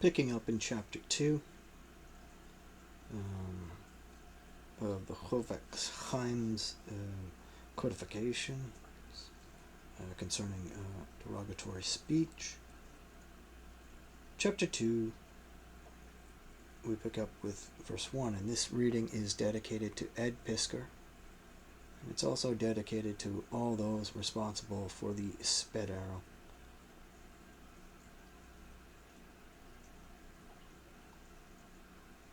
Picking up in Chapter 2 of the FRANK&STERN's codification concerning derogatory speech. Chapter 2, we pick up with verse 1, and this reading is dedicated to Ed Pisker. And it's also dedicated to all those responsible for the sped arrow.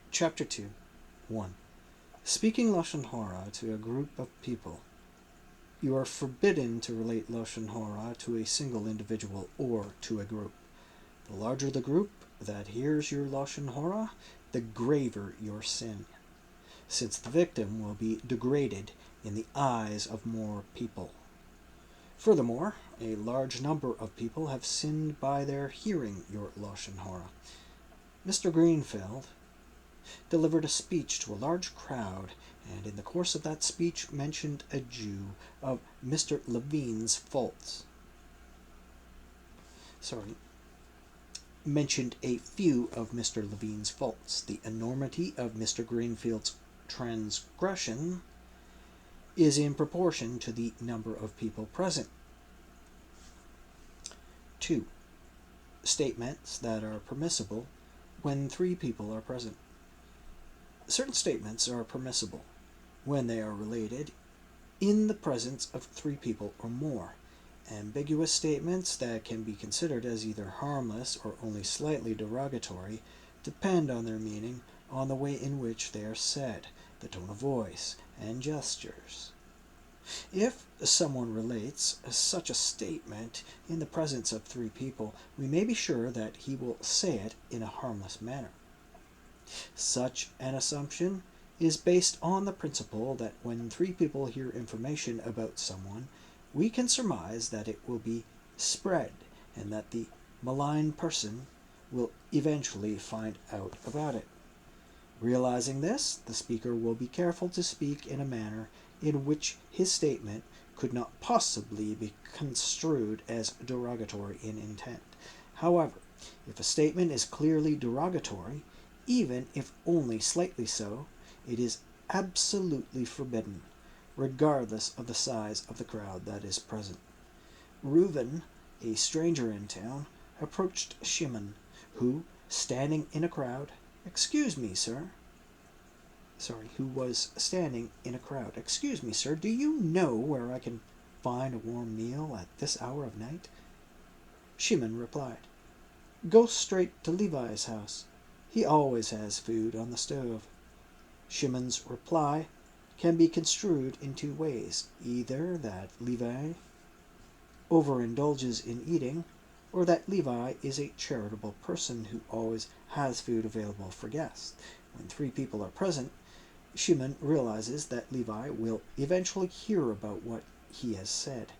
Chapter 2, 1. Speaking Lashon Hora to a group of people. You are forbidden to relate Lashon Hora to a single individual or to a group. The larger the group that hears your Lashon Hora, the graver your sin, since the victim will be degraded in the eyes of more people. Furthermore, a large number of people have sinned by their hearing your Lashon Hora. Mr. Greenfield delivered a speech to a large crowd, and in the course of that speech mentioned a Jew of Mr. Levine's faults. Mentioned a few of Mr. Levine's faults. The enormity of Mr. Greenfield's transgression is in proportion to the number of people present. 2. Statements that are permissible when 3 people are present. Certain statements are permissible when they are related in the presence of 3 people or more. Ambiguous statements that can be considered as either harmless or only slightly derogatory depend on their meaning, on the way in which they are said, the tone of voice, and gestures. If someone relates such a statement in the presence of 3 people, we may be sure that he will say it in a harmless manner. Such an assumption is based on the principle that when 3 people hear information about someone, we can surmise that it will be spread and that the maligned person will eventually find out about it. Realizing this, the speaker will be careful to speak in a manner in which his statement could not possibly be construed as derogatory in intent. However, if a statement is clearly derogatory, even if only slightly so, it is absolutely forbidden, regardless of the size of the crowd that is present. Reuven, a stranger in town, approached Shimon, who, standing in a crowd, "Excuse me, sir," who was standing in a crowd. "Excuse me, sir, do you know where I can find a warm meal at this hour of night?" Shimon replied, "Go straight to Levi's house. He always has food on the stove." Shimon's reply can be construed in 2 ways, either that Levi overindulges in eating, or that Levi is a charitable person who always has food available for guests. When 3 people are present, Shimon realizes that Levi will eventually hear about what he has said.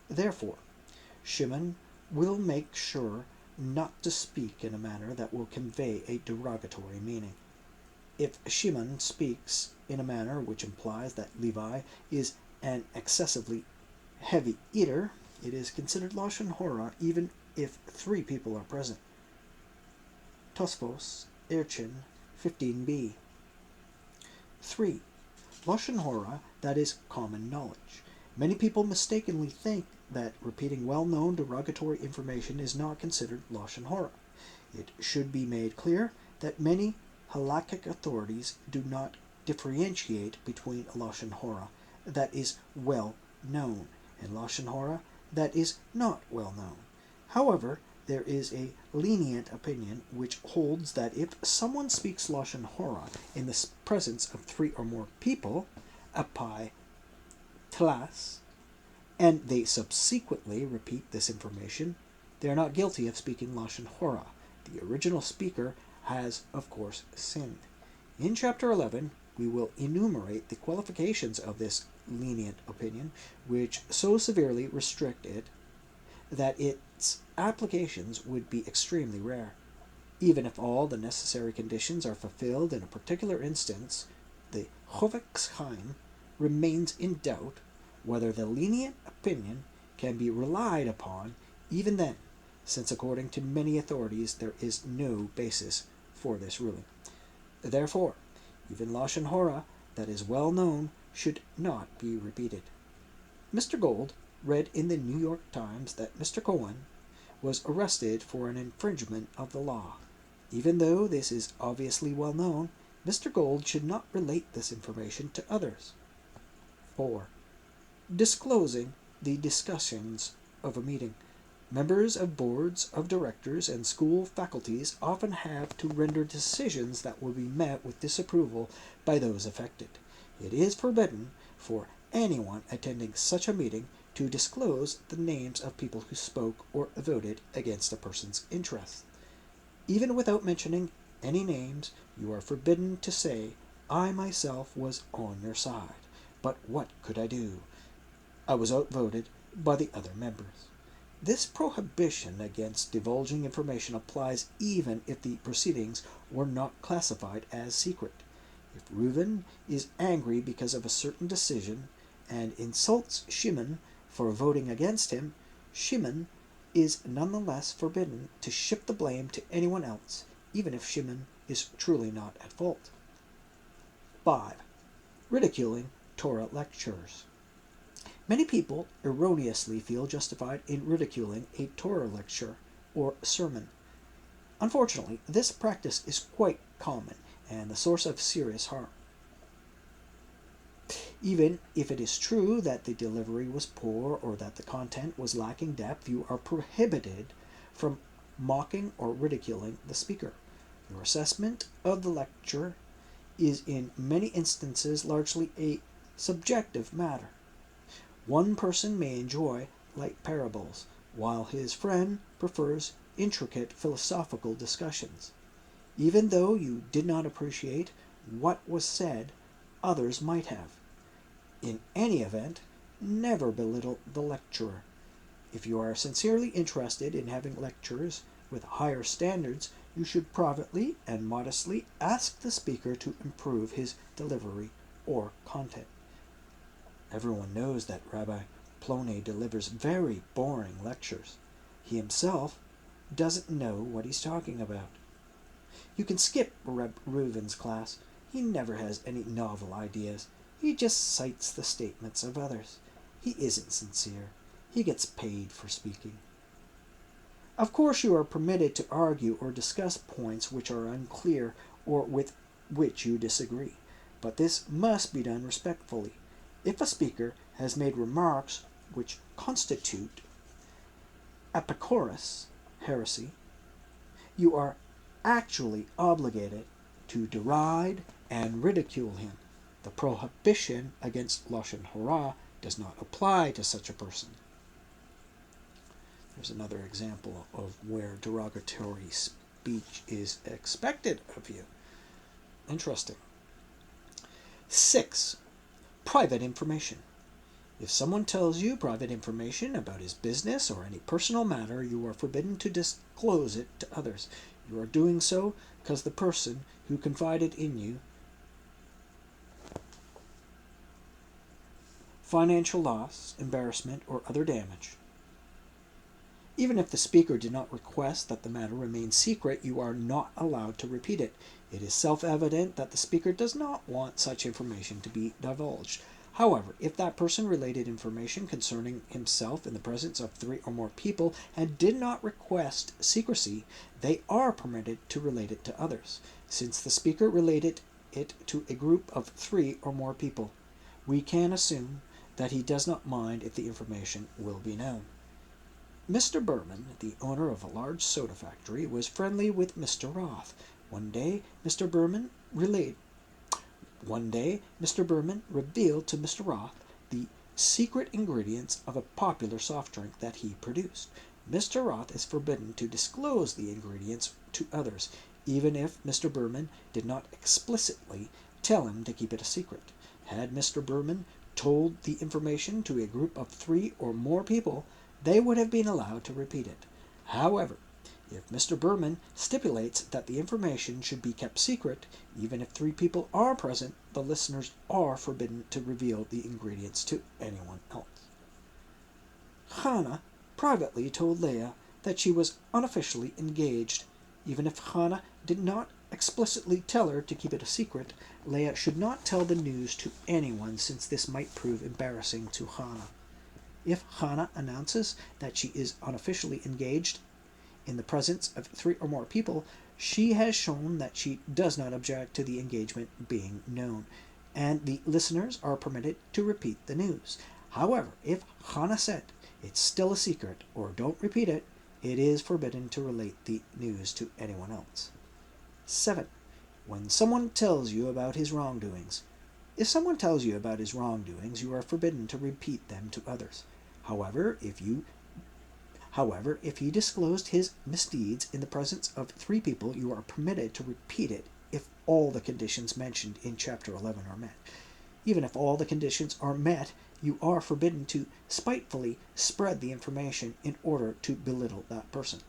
Therefore, Shimon will make sure not to speak in a manner that will convey a derogatory meaning. If Shimon speaks in a manner which implies that Levi is an excessively heavy eater, it is considered Lashon Hora even if 3 people are present. Tosfos, Erchin, 15b. 3. Lashon Hora that is common knowledge. Many people mistakenly think that repeating well-known derogatory information is not considered Lashon Hora. It should be made clear that many halakhic authorities do not differentiate between Lashon Hora that is well known and Lashon Hora that is not well known. However, there is a lenient opinion which holds that if someone speaks Lashon Hora in the presence of 3 or more people, apai tlas, and they subsequently repeat this information, they are not guilty of speaking Lashon Hora. The original speaker has, of course, sinned. In Chapter 11, we will enumerate the qualifications of this lenient opinion, which so severely restrict it that its applications would be extremely rare. Even if all the necessary conditions are fulfilled in a particular instance, the Chofetz Chaim remains in doubt whether the lenient opinion can be relied upon even then, since according to many authorities there is no basis for this ruling. Therefore, even Lashon Hora that is well known should not be repeated. Mr. Gold read in the New York Times that Mr. Cohen was arrested for an infringement of the law. Even though this is obviously well known, Mr. Gold should not relate this information to others. 4. Disclosing the discussions of a meeting. Members of boards of directors and school faculties often have to render decisions that will be met with disapproval by those affected. It is forbidden for anyone attending such a meeting to disclose the names of people who spoke or voted against a person's interests. Even without mentioning any names, you are forbidden to say, "I myself was on your side, but what could I do? I was outvoted by the other members." This prohibition against divulging information applies even if the proceedings were not classified as secret. If Reuven is angry because of a certain decision and insults Shimon for voting against him, Shimon is nonetheless forbidden to shift the blame to anyone else, even if Shimon is truly not at fault. 5. Ridiculing Torah lectures. Many people erroneously feel justified in ridiculing a Torah lecture or sermon. Unfortunately, this practice is quite common and the source of serious harm. Even if it is true that the delivery was poor or that the content was lacking depth, you are prohibited from mocking or ridiculing the speaker. Your assessment of the lecture is in many instances largely a subjective matter. One person may enjoy light parables, while his friend prefers intricate philosophical discussions. Even though you did not appreciate what was said, others might have. In any event, never belittle the lecturer. If you are sincerely interested in having lectures with higher standards, you should privately and modestly ask the speaker to improve his delivery or content. Everyone knows that Rabbi Plony delivers very boring lectures. He himself doesn't know what he's talking about. You can skip Reuven's class. He never has any novel ideas. He just cites the statements of others. He isn't sincere. He gets paid for speaking. Of course, you are permitted to argue or discuss points which are unclear or with which you disagree, but this must be done respectfully. If a speaker has made remarks which constitute apicorus heresy, you are actually obligated to deride and ridicule him. The prohibition against Lashon Hora does not apply to such a person. There's another example of where derogatory speech is expected of you. Interesting. 6. Private information. If someone tells you private information about his business or any personal matter, you are forbidden to disclose it to others. You are doing so because the person who confided in you financial loss, embarrassment, or other damage. Even if the speaker did not request that the matter remain secret, you are not allowed to repeat it. It is self-evident that the speaker does not want such information to be divulged. However, if that person related information concerning himself in the presence of 3 or more people and did not request secrecy, they are permitted to relate it to others, since the speaker related it to a group of 3 or more people. We can assume that he does not mind if the information will be known. Mr. Berman, the owner of a large soda factory, was friendly with Mr. Roth. One day, Mr. Berman revealed to Mr. Roth the secret ingredients of a popular soft drink that he produced. Mr. Roth is forbidden to disclose the ingredients to others, even if Mr. Berman did not explicitly tell him to keep it a secret. Had Mr. Berman told the information to a group of 3 or more people, they would have been allowed to repeat it. However, if Mr. Berman stipulates that the information should be kept secret, even if 3 people are present, the listeners are forbidden to reveal the ingredients to anyone else. Hannah privately told Leah that she was unofficially engaged. Even if Hannah did not explicitly tell her to keep it a secret, Leah should not tell the news to anyone, since this might prove embarrassing to Hannah. If Hannah announces that she is unofficially engaged in the presence of 3 or more people, she has shown that she does not object to the engagement being known, and the listeners are permitted to repeat the news. However, if Hannah said it's still a secret or don't repeat it, it is forbidden to relate the news to anyone else. 7. When someone tells you about his wrongdoings. If someone tells you about his wrongdoings, you are forbidden to repeat them to others. However, if he disclosed his misdeeds in the presence of 3 people, you are permitted to repeat it if all the conditions mentioned in Chapter 11 are met. Even if all the conditions are met, you are forbidden to spitefully spread the information in order to belittle that person.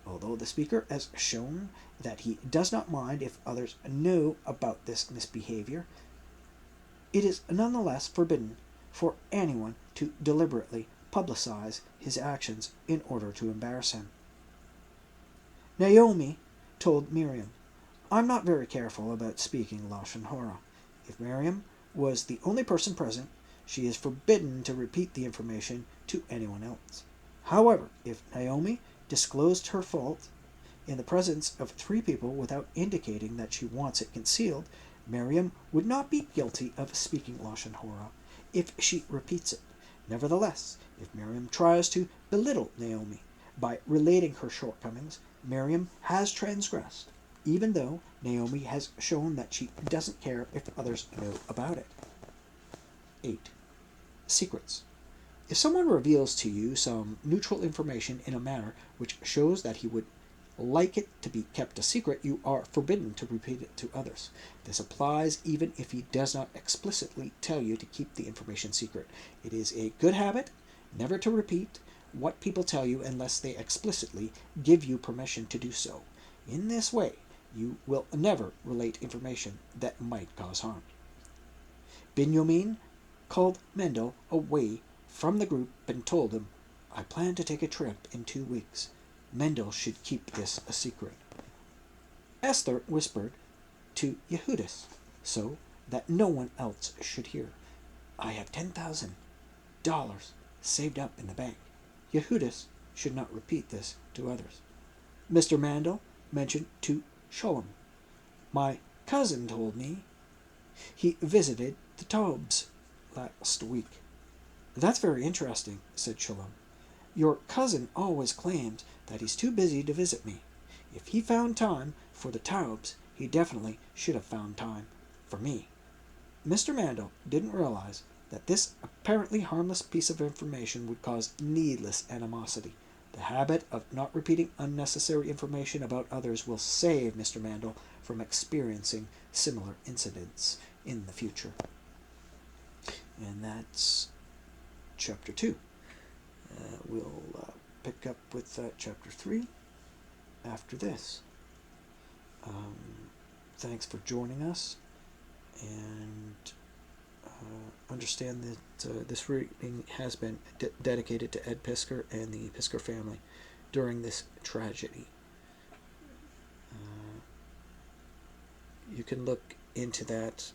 Although the speaker has shown that he does not mind if others know about this misbehavior, it is nonetheless forbidden for anyone to deliberately publicize his actions in order to embarrass him. Naomi told Miriam, "I'm not very careful about speaking Lashon Hora." If Miriam was the only person present, she is forbidden to repeat the information to anyone else. However, if Naomi disclosed her fault in the presence of 3 people without indicating that she wants it concealed, Miriam would not be guilty of speaking Lashon Hora if she repeats it. Nevertheless, if Miriam tries to belittle Naomi by relating her shortcomings, Miriam has transgressed, even though Naomi has shown that she doesn't care if others know about it. 8. Secrets. If someone reveals to you some neutral information in a manner which shows that he would like it to be kept a secret, you are forbidden to repeat it to others. This applies even if he does not explicitly tell you to keep the information secret. It is a good habit never to repeat what people tell you unless they explicitly give you permission to do so. In this way, you will never relate information that might cause harm. Binyamin called Mendel away from the group and told him, "I plan to take a trip in 2 weeks. Mendel should keep this a secret." Esther whispered to Yehudis so that no one else should hear, "I have $10,000 saved up in the bank." Yehudis should not repeat this to others. Mr. Mandel mentioned to Sholem, "My cousin told me he visited the Taubes last week." "That's very interesting," said Sholem. "Your cousin always claims that he's too busy to visit me. If he found time for the Taubes, he definitely should have found time for me." Mr. Mandel didn't realize that this apparently harmless piece of information would cause needless animosity. The habit of not repeating unnecessary information about others will save Mr. Mandel from experiencing similar incidents in the future. And that's Chapter 2. We'll pick up with Chapter 3 after this. Thanks for joining us, and understand that this reading has been dedicated to Ed Pisker and the Pisker family during this tragedy. You can look into that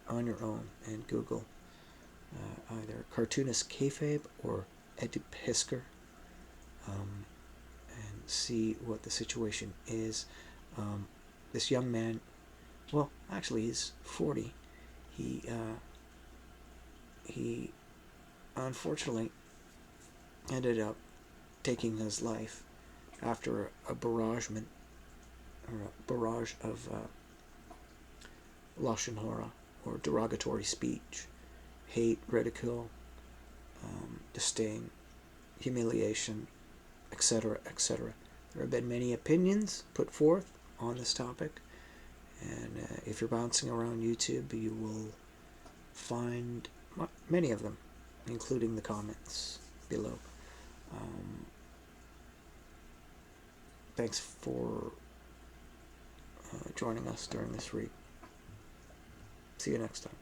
on your own and Google either cartoonist kayfabe or Ed Pisker, and see what the situation is. This young man, well, actually he's 40. He unfortunately ended up taking his life after a barrage of Lashon Hora, or derogatory speech, hate, ridicule, disdain, humiliation, etc., etc. There have been many opinions put forth on this topic, and if you're bouncing around YouTube, you will find many of them, including the comments below. Thanks for joining us during this read. See you next time.